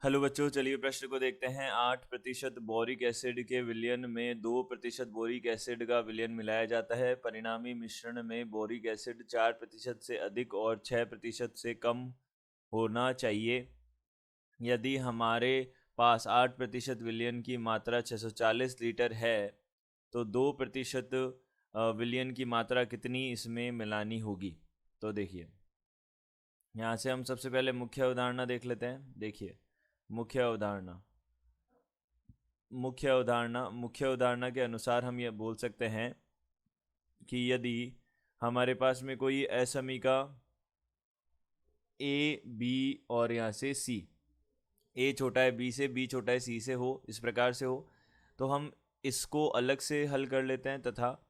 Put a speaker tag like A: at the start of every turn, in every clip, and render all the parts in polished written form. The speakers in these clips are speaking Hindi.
A: हेलो बच्चों, चलिए प्रश्न को देखते हैं। 8% बोरिक एसिड के विलयन में 2% बोरिक एसिड का विलयन मिलाया जाता है। परिणामी मिश्रण में बोरिक एसिड 4% से अधिक और 6% से कम होना चाहिए। यदि हमारे पास 8% विलयन की मात्रा 640 लीटर है तो 2% विलयन की मात्रा कितनी इसमें मिलानी होगी। तो देखिए, यहाँ से हम सबसे पहले मुख्य अवधारणा देख लेते हैं। देखिए, मुख्य अवधारणा मुख्य अवधारणा के अनुसार हम ये बोल सकते हैं कि यदि हमारे पास में कोई असमीका ए बी और यहाँ से सी, ए छोटा है बी से, बी छोटा है सी से हो, इस प्रकार से हो, तो हम इसको अलग से हल कर लेते हैं तथा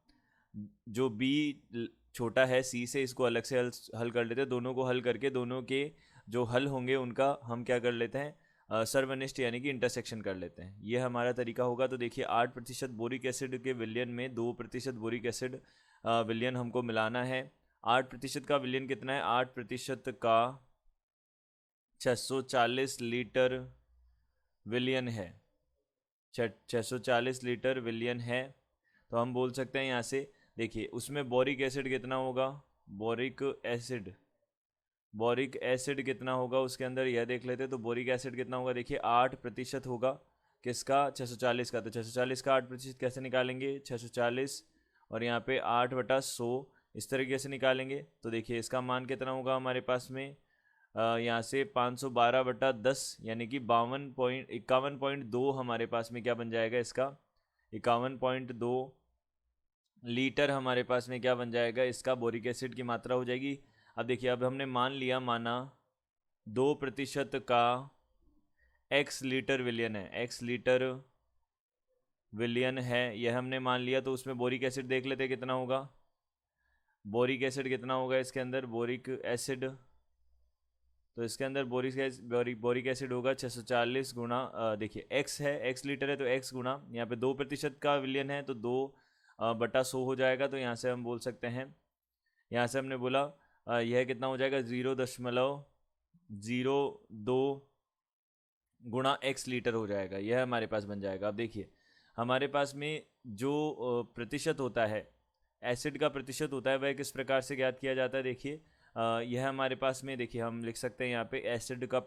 A: जो बी छोटा है सी से, इसको अलग से हल कर लेते हैं। दोनों को हल करके दोनों के जो हल होंगे उनका हम क्या कर लेते हैं, सर्वनिष्ठ यानी कि इंटरसेक्शन कर लेते हैं। ये हमारा तरीका होगा। तो देखिए, 8% बोरिक एसिड के विलयन में 2% बोरिक एसिड विलयन हमको मिलाना है। 8% का विलयन कितना है? 8% का 640 लीटर विलयन है। 640 लीटर विलयन है। तो हम बोल सकते हैं यहाँ से, देखिए उसमें बोरिक एसिड कितना होगा, बोरिक एसिड कितना होगा उसके अंदर, यह देख लेते हैं। तो बोरिक एसिड कितना होगा, देखिए 8% होगा किसका, 640 का। तो 640 का 8% कैसे निकालेंगे, 640 और यहाँ पे 8/100 इस तरीके से निकालेंगे। तो देखिए इसका मान कितना होगा हमारे पास में, यहाँ से 512/10 यानी कि 51.2 हमारे पास में क्या बन जाएगा इसका, 51.2 लीटर हमारे पास में क्या बन जाएगा, इसका बोरिक एसिड की मात्रा हो जाएगी। अब देखिए, अब हमने माना 2% का x लीटर विलयन है, x लीटर विलयन है, यह हमने मान लिया। तो उसमें बोरिक एसिड देख लेते कितना होगा, बोरिक एसिड कितना होगा इसके अंदर, बोरिक एसिड, तो इसके अंदर बोरिक एसिड होगा 640 गुणा, देखिए x है, x लीटर है तो x गुणा, यहाँ पे 2% का विलयन है तो 2/100 हो जाएगा। तो यहाँ से हम बोल सकते हैं, यहाँ से हमने बोला यह कितना हो जाएगा, 0.02 गुणा x लीटर हो जाएगा। यह हमारे पास बन जाएगा। अब देखिए, हमारे पास में जो प्रतिशत होता है, एसिड का प्रतिशत होता है, वह किस प्रकार से ज्ञात किया जाता है। देखिए, यह हमारे पास में, देखिए हम लिख सकते हैं यहाँ पे एसिड का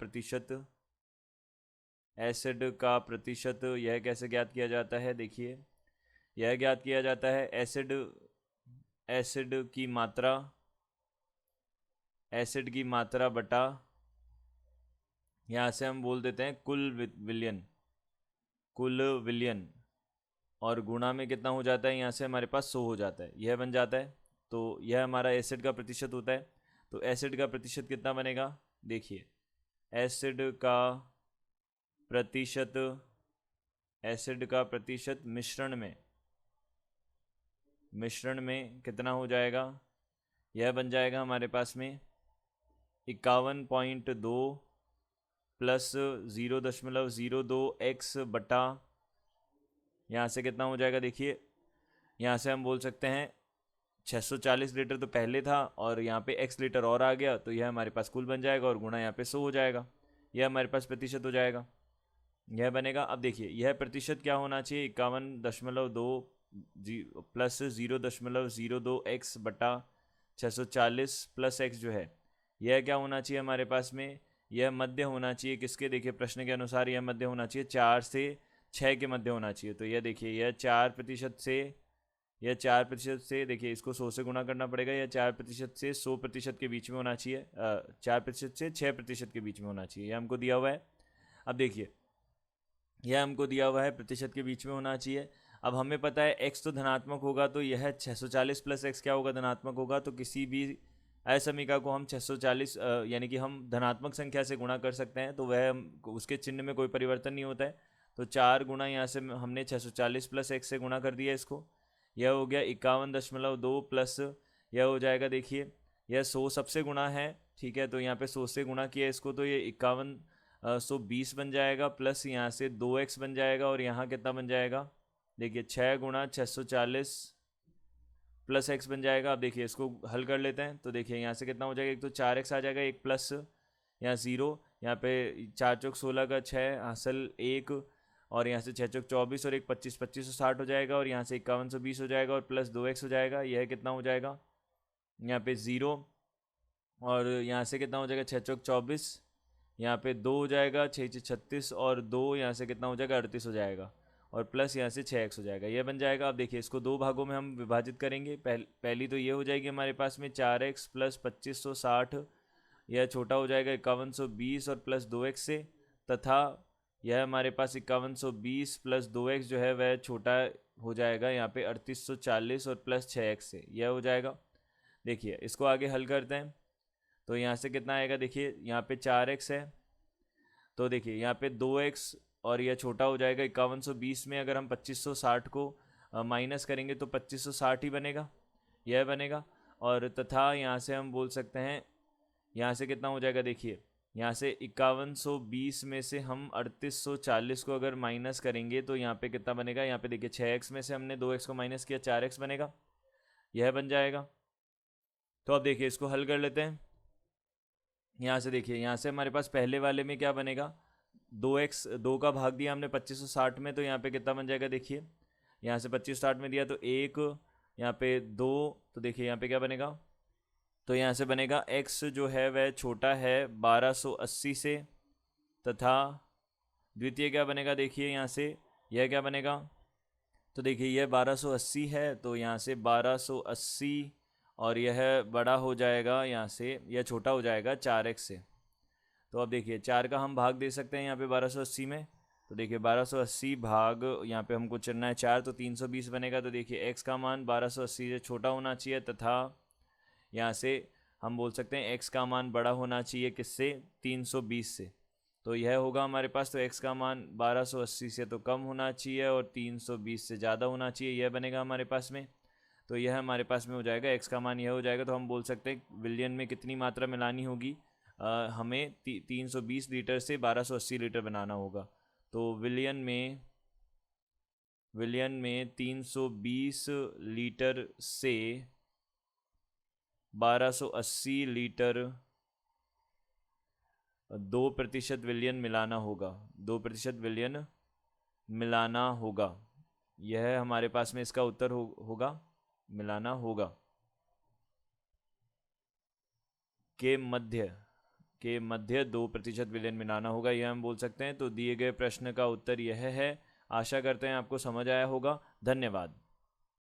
A: प्रतिशत यह कैसे ज्ञात किया जाता है। देखिए, यह ज्ञात किया जाता है एसिड की मात्रा बटा, यहाँ से हम बोल देते हैं कुल विलयन और गुणा में कितना हो जाता है, यहाँ से हमारे पास 100 हो जाता है, यह बन जाता है। तो यह हमारा एसिड का प्रतिशत होता है। तो एसिड का प्रतिशत कितना बनेगा, देखिए एसिड का प्रतिशत मिश्रण में कितना हो जाएगा, यह बन जाएगा हमारे पास में 51.2 प्लस 0.02x बटा, यहाँ से कितना हो जाएगा, देखिए यहाँ से हम बोल सकते हैं 640 लीटर तो पहले था और यहाँ पे x लीटर और आ गया, तो यह हमारे पास कुल बन जाएगा और गुणा यहाँ पे 100 हो जाएगा। यह हमारे पास प्रतिशत हो जाएगा, यह बनेगा। अब देखिए, यह प्रतिशत क्या होना चाहिए, 51.2 प्लस 0.02x बटा 640 प्लस x जो है, यह क्या होना चाहिए हमारे पास में, यह मध्य होना चाहिए किसके, देखिए प्रश्न के अनुसार यह मध्य होना चाहिए 4 से 6 के मध्य होना चाहिए। तो यह देखिए, यह 4% से देखिए इसको 100 से गुणा करना पड़ेगा। यह 4% से 100% के बीच में होना चाहिए, 4% से 6% के बीच में होना चाहिए, यह हमको दिया हुआ है। अब देखिए, यह हमको दिया हुआ है प्रतिशत के बीच में होना चाहिए। अब हमें पता है x तो धनात्मक होगा, तो यह 640 प्लस x क्या होगा, धनात्मक होगा। तो किसी भी असमीका को हम 640 यानी कि हम धनात्मक संख्या से गुणा कर सकते हैं, तो वह उसके चिन्ह में कोई परिवर्तन नहीं होता है। तो 4 गुणा यहाँ से हमने 640 प्लस x से गुणा कर दिया इसको, यह हो गया 51.2 प्लस, यह हो जाएगा, देखिए यह 100 सबसे गुणा है, ठीक है। तो यहाँ पे 100 से गुणा किया इसको, तो ये 5120 बन जाएगा, प्लस यहाँ से 2x बन जाएगा और यहाँ कितना बन जाएगा, देखिए 6 गुणा 640 प्लस x बन जाएगा। अब देखिए इसको हल कर लेते हैं। तो देखिए यहाँ से कितना हो जाएगा, एक तो 4x आ जाएगा, एक प्लस यहाँ 0, यहाँ पे 4 चौक 16 का 6 हासिल 1, और यहाँ से 6 चौक 24 और 1 25, 2560 हो जाएगा, और यहाँ से 5120 हो जाएगा, और प्लस 2x हो जाएगा। यह कितना हो जाएगा, यहाँ पे 0, और यहाँ से कितना हो जाएगा 6 चौक 24, यहाँ पे 2 हो जाएगा, 6 6 36, और 2 यहाँ से कितना हो जाएगा 38 हो जाएगा, और प्लस यहाँ से 6x हो जाएगा। यह बन जाएगा। अब देखिए इसको दो भागों में हम विभाजित करेंगे। पहली तो ये हो जाएगी हमारे पास में 4x प्लस 2560, यह छोटा हो जाएगा 5120 और प्लस 2x से, तथा यह हमारे पास 5120 प्लस 2x जो है वह छोटा हो जाएगा यहाँ पे 3840 और प्लस 6x से, यह हो जाएगा। देखिए इसको आगे हल करते हैं, तो यहाँ से कितना आएगा, देखिए यहाँ पे 4x है, तो देखिए यहाँ पे 2x और यह छोटा हो जाएगा 5120 में अगर हम 2560 को माइनस करेंगे तो 2560 ही बनेगा, यह बनेगा। और तथा यहाँ से हम बोल सकते हैं, यहाँ से कितना हो जाएगा, देखिए यहाँ से 5120 में से हम 3840 को अगर माइनस करेंगे तो यहाँ पे कितना बनेगा, यहाँ पे देखिए 6x में से हमने 2x को माइनस किया, 4x बनेगा, यह बन जाएगा। तो अब देखिए इसको हल कर लेते हैं। यहाँ से देखिए, यहाँ से हमारे पास पहले वाले में क्या बनेगा, 2x 2 का भाग दिया हमने 2560 में, तो यहाँ पे कितना बन जाएगा, देखिए यहाँ से 2560 में दिया तो 1, यहाँ पे 2, तो देखिए यहाँ पे क्या बनेगा, तो यहाँ से बनेगा x जो है वह छोटा है 1280 से, तथा द्वितीय क्या बनेगा, देखिए यहाँ से यह क्या बनेगा, तो देखिए यह 1280 है, तो यहाँ से 1280 और यह बड़ा हो जाएगा, यहाँ से यह छोटा हो जाएगा 4x से। तो अब देखिए 4 का हम भाग दे सकते हैं यहाँ पे 1280 में, तो देखिए 1280 भाग यहाँ पे हमको चलना है 4, तो 320 बनेगा। तो देखिए x का मान 1280 से छोटा होना चाहिए, तथा यहाँ से हम बोल सकते हैं x का मान बड़ा होना चाहिए किससे, 320 से। तो यह होगा हमारे पास, तो x का मान 1280 से तो कम होना चाहिए और 320 से ज़्यादा होना चाहिए, यह बनेगा हमारे पास में। तो यह हमारे पास में हो जाएगा, x का मान यह हो जाएगा। तो हम बोल सकते हैं विलयन में कितनी मात्रा मिलानी होगी, हमें 320 लीटर से 1280 लीटर बनाना होगा। तो विलयन में 320 लीटर से 1280 लीटर 2% विलयन मिलाना होगा, 2% विलयन मिलाना होगा। यह हमारे पास में इसका उत्तर होगा, मिलाना होगा। के मध्य 2% विलयन मिलाना होगा, यह हम बोल सकते हैं। तो दिए गए प्रश्न का उत्तर यह है। आशा करते हैं आपको समझ आया होगा। धन्यवाद।